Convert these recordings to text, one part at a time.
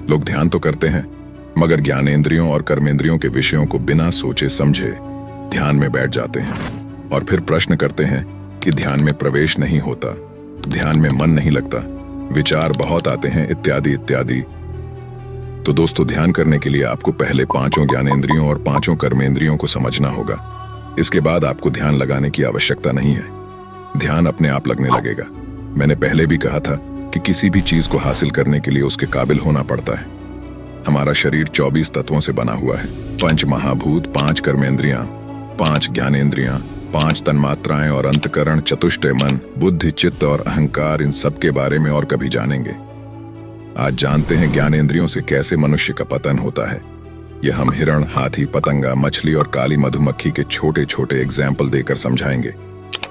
लोग ध्यान तो करते हैं, मगर ज्ञानेंद्रियों और कर्मेंद्रियों के विषयों को बिना सोचे समझे ध्यान में बैठ जाते हैं और फिर प्रश्न करते हैं कि ध्यान में प्रवेश नहीं होता, ध्यान में मन नहीं लगता, विचार बहुत आते हैं, इत्यादि इत्यादि। तो दोस्तों, ध्यान करने के लिए आपको पहले पांचों ज्ञानेंद्रियों और पांचों कर्मेंद्रियों को समझना होगा। इसके बाद आपको ध्यान लगाने की आवश्यकता नहीं है, ध्यान अपने आप लगने लगेगा। मैंने पहले भी कहा था कि किसी भी चीज को हासिल करने के लिए उसके काबिल होना पड़ता है। हमारा शरीर 24 तत्वों से बना हुआ है, 5 महाभूत, 5 कर्मेंद्रियां, 5 ज्ञानेंद्रियां, 5 तन्मात्राएं और अंतकरण, चतुष्टय मन, बुद्धि, चित्त और अहंकार। इन सब के बारे में और कभी जानेंगे। आज जानते हैं ज्ञानेंद्रियों से कैसे मनुष्य का पतन होता है। यह हम हिरण, हाथी, पतंगा, मछली और काली मधुमक्खी के छोटे छोटे एग्जाम्पल देकर समझाएंगे।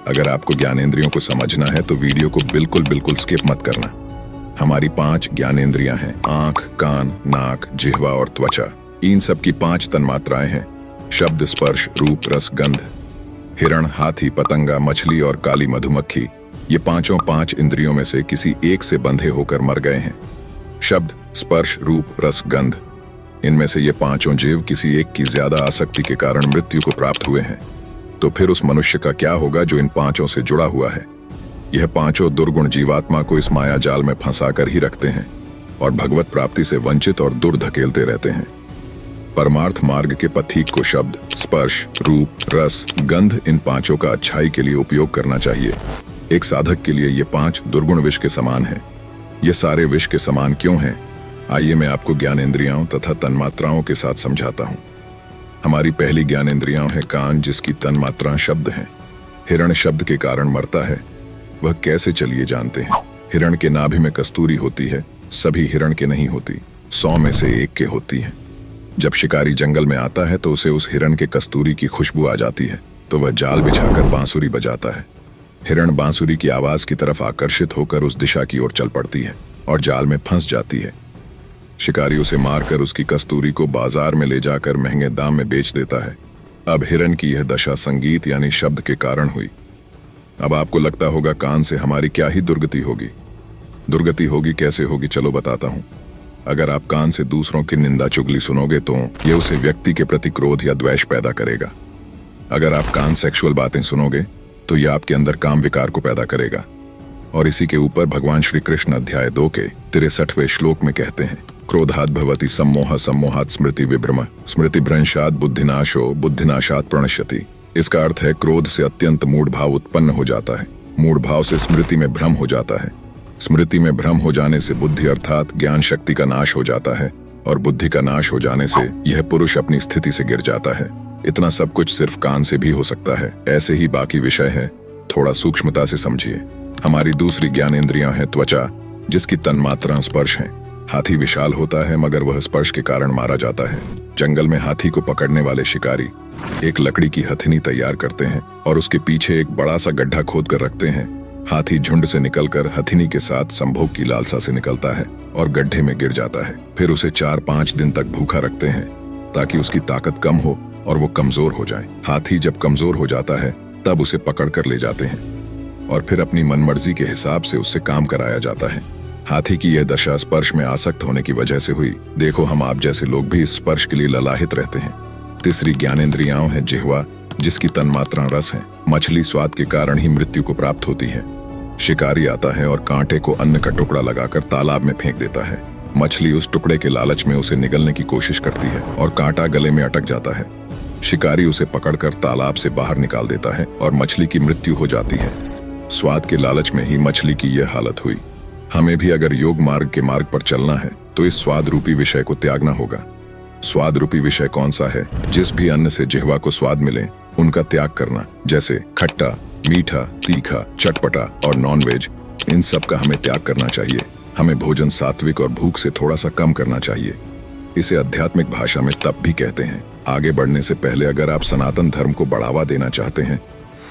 अगर आपको ज्ञानेंद्रियों को समझना है तो वीडियो को बिल्कुल स्किप मत करना। हमारी 5 ज्ञानेंद्रियां हैं, आंख, कान, नाक, जिह्वा और त्वचा। इन सब की 5 तन्मात्राएं हैं, शब्द, स्पर्श, रूप, रस, गंध। हिरण, हाथी, पतंगा, मछली और काली मधुमक्खी, ये पांचों 5 इंद्रियों में से किसी एक से बंधे होकर मर गए हैं। शब्द, स्पर्श, रूप, रस, गंध, इनमें से ये पांचों जीव किसी एक की ज्यादा आसक्ति के कारण मृत्यु को प्राप्त हुए हैं। तो फिर उस मनुष्य का क्या होगा जो इन पांचों से जुड़ा हुआ है? यह पांचों दुर्गुण जीवात्मा को इस माया जाल में फंसा कर ही रखते हैं और भगवत प्राप्ति से वंचित और दूर धकेलते रहते हैं। परमार्थ मार्ग के पथिक को शब्द, स्पर्श, रूप, रस, गंध, इन पांचों का अच्छाई के लिए उपयोग करना चाहिए। एक साधक के लिए ये 5 दुर्गुण विष के समान है। ये सारे विष के समान क्यों हैं? आइए मैं आपको ज्ञानेंद्रियाओं तथा तन्मात्राओं के साथ समझाता हूँ। हमारी पहली ज्ञानेंद्रियां है कान, जिसकी तन्मात्राएं शब्द हैं। हिरण शब्द के कारण मरता है, वह कैसे चलिए जानते हैं। हिरण के नाभि में कस्तूरी होती है, सभी हिरण के नहीं होती, 100 में से 1 के होती है। जब शिकारी जंगल में आता है तो उसे उस हिरण के कस्तूरी की खुशबू आ जाती है, तो वह जाल बिछाकर बांसुरी बजाता है। हिरण बांसुरी की आवाज की तरफ आकर्षित होकर उस दिशा की ओर चल पड़ती है और जाल में फंस जाती है। शिकारी उसे मारकर उसकी कस्तूरी को बाजार में ले जाकर महंगे दाम में बेच देता है। अब हिरण की यह दशा संगीत यानी शब्द के कारण हुई। अब आपको लगता होगा कान से हमारी क्या ही दुर्गति होगी। दुर्गति होगी, कैसे होगी, चलो बताता हूँ। अगर आप कान से दूसरों की निंदा चुगली सुनोगे तो यह उसे व्यक्ति के प्रति क्रोध या द्वेष पैदा करेगा। अगर आप कान सेक्सुअल बातें सुनोगे तो यह आपके अंदर काम विकार को पैदा करेगा। और इसी के ऊपर भगवान श्री कृष्ण अध्याय 2 के 63वें श्लोक में कहते हैं, क्रोधात् भवति सम्मोह, सम्मोहात् स्मृति विभ्रम, स्मृति भ्रंशात् बुद्धिनाशो, बुद्धिनाशात् प्रणश्यति। इसका अर्थ है क्रोध से अत्यंत मूढ़ भाव उत्पन्न हो जाता है, मूढ़ भाव से स्मृति में भ्रम हो जाता है, स्मृति में भ्रम हो जाने से बुद्धि अर्थात ज्ञान शक्ति का नाश हो जाता है, और बुद्धि का नाश हो जाने से यह पुरुष अपनी स्थिति से गिर जाता है। इतना सब कुछ सिर्फ कान से भी हो सकता है। ऐसे ही बाकी विषय है, थोड़ा सूक्ष्मता से समझिए। हमारी दूसरी ज्ञानेंद्रियां है त्वचा, जिसकी तन्मात्राएं स्पर्श हैं। हाथी विशाल होता है मगर वह स्पर्श के कारण मारा जाता है। जंगल में हाथी को पकड़ने वाले शिकारी एक लकड़ी की हथिनी तैयार करते हैं और उसके पीछे एक बड़ा सा गड्ढा खोद कर रखते हैं। हाथी झुंड से निकलकर हथिनी के साथ संभोग की लालसा से निकलता है और गड्ढे में गिर जाता है। फिर उसे 4-5 दिन तक भूखा रखते हैं ताकि उसकी ताकत कम हो और वो कमजोर हो जाए। हाथी जब कमजोर हो जाता है तब उसे पकड़ कर ले जाते हैं और फिर अपनी मनमर्जी के हिसाब से उससे काम कराया जाता है। हाथी की यह दशा स्पर्श में आसक्त होने की वजह से हुई। देखो, हम आप जैसे लोग भी इस स्पर्श के लिए ललाहित रहते हैं। तीसरी ज्ञानेंद्रियां है जिह्वा, जिसकी तन्मात्रा रस है। मछली स्वाद के कारण ही मृत्यु को प्राप्त होती है। शिकारी आता है और कांटे को अन्न का टुकड़ा लगाकर तालाब में फेंक देता है। मछली उस टुकड़े के लालच में उसे निगलने की कोशिश करती है और कांटा गले में अटक जाता है। शिकारी उसे पकड़कर तालाब से बाहर निकाल देता है और मछली की मृत्यु हो जाती है। स्वाद के लालच में ही मछली की यह हालत हुई। हमें भी अगर योग मार्ग के मार्ग पर चलना है तो इस स्वाद रूपी विषय को त्यागना होगा। स्वाद रूपी विषय कौन सा है? जिस भी अन्न से जिह्वा को स्वाद मिले उनका त्याग करना, जैसे खट्टा, मीठा, तीखा, चटपटा और नॉनवेज, इन सब का हमें त्याग करना चाहिए। हमें भोजन सात्विक और भूख से थोड़ा सा कम करना चाहिए। इसे आध्यात्मिक भाषा में तप भी कहते हैं। आगे बढ़ने से पहले अगर आप सनातन धर्म को बढ़ावा देना चाहते हैं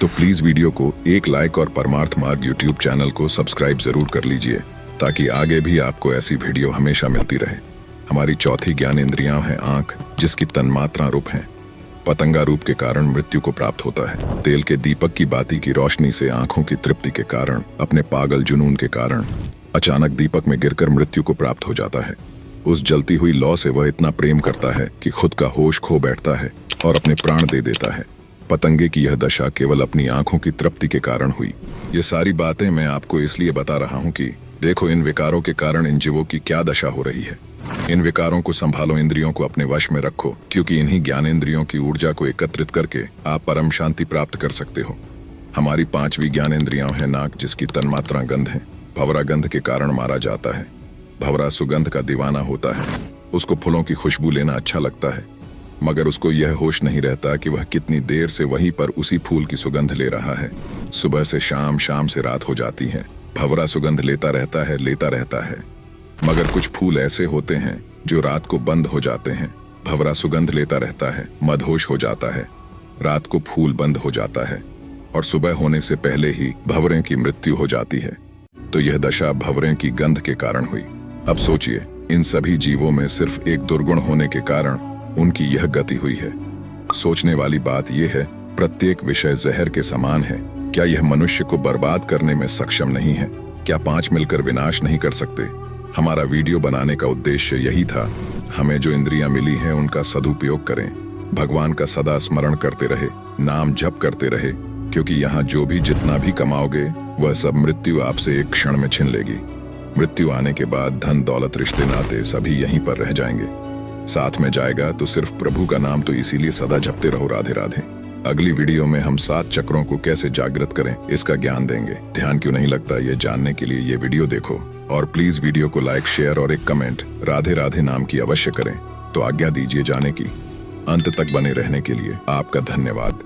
तो प्लीज वीडियो को एक लाइक और परमार्थ मार्ग यूट्यूब चैनल को सब्सक्राइब जरूर कर लीजिए ताकि आगे भी आपको ऐसी वीडियो हमेशा मिलती रहे। हमारी चौथी ज्ञानेंद्रियां है आंख, जिसकी तन्मात्रा रूप है। पतंगा रूप के कारण मृत्यु को प्राप्त होता है। तेल के दीपक की बाती की रोशनी से आंखों की तृप्ति के कारण, अपने पागल जुनून के कारण अचानक दीपक में गिरकर मृत्यु को प्राप्त हो जाता है। उस जलती हुई लौ से वह इतना प्रेम करता है कि खुद का होश खो बैठता है और अपने प्राण दे देता है। पतंगे की यह दशा केवल अपनी आंखों की तृप्ति के कारण हुई। ये सारी बातें मैं आपको इसलिए बता रहा हूँ कि देखो इन विकारों के कारण इन जीवों की क्या दशा हो रही है। इन विकारों को संभालो, इंद्रियों को अपने वश में रखो, क्योंकि इन्हीं ज्ञानेंद्रियों की ऊर्जा को एकत्रित करके आप परम शांति प्राप्त कर सकते हो। हमारी 5वीं ज्ञानेंद्रियां है नाक, जिसकी तन्मात्रा गंध है। भंवरा गंध के कारण मारा जाता है। भंवरा सुगंध का दीवाना होता है। उसको फूलों की खुशबू लेना अच्छा लगता है, मगर उसको यह होश नहीं रहता कि वह कितनी देर से वहीं पर उसी फूल की सुगंध ले रहा है। सुबह से शाम, शाम से रात हो जाती है, भंवरा सुगंध लेता रहता है। मगर कुछ फूल ऐसे होते हैं जो रात को बंद हो जाते हैं। भंवरा सुगंध लेता रहता है, मदहोश हो जाता है। रात को फूल बंद हो जाता है और सुबह होने से पहले ही भंवरे की मृत्यु हो जाती है। तो यह दशा भंवरे की गंध के कारण हुई। अब सोचिए, इन सभी जीवों में सिर्फ एक दुर्गुण होने के कारण उनकी यह गति हुई है। सोचने वाली बात यह है, प्रत्येक विषय जहर के समान है। क्या यह मनुष्य को बर्बाद करने में सक्षम नहीं है? क्या 5 मिलकर विनाश नहीं कर सकते? हमारा वीडियो बनाने का उद्देश्य यही था। हमें जो इंद्रियां मिली हैं उनका सदुपयोग करें, भगवान का सदा स्मरण करते रहे, नाम जप करते रहे, क्योंकि यहाँ जो भी जितना भी कमाओगे वह सब मृत्यु आपसे एक क्षण में छीन लेगी। मृत्यु आने के बाद धन दौलत रिश्ते नाते सभी यहीं पर रह जाएंगे। साथ में जाएगा तो सिर्फ प्रभु का नाम, तो इसीलिए सदा जपते रहो राधे राधे। अगली वीडियो में हम 7 चक्रों को कैसे जागृत करें इसका ज्ञान देंगे। ध्यान क्यों नहीं लगता ये जानने के लिए ये वीडियो देखो, और प्लीज वीडियो को लाइक, शेयर और एक कमेंट राधे राधे नाम की अवश्य करें। तो आज्ञा दीजिए जाने की। अंत तक बने रहने के लिए आपका धन्यवाद।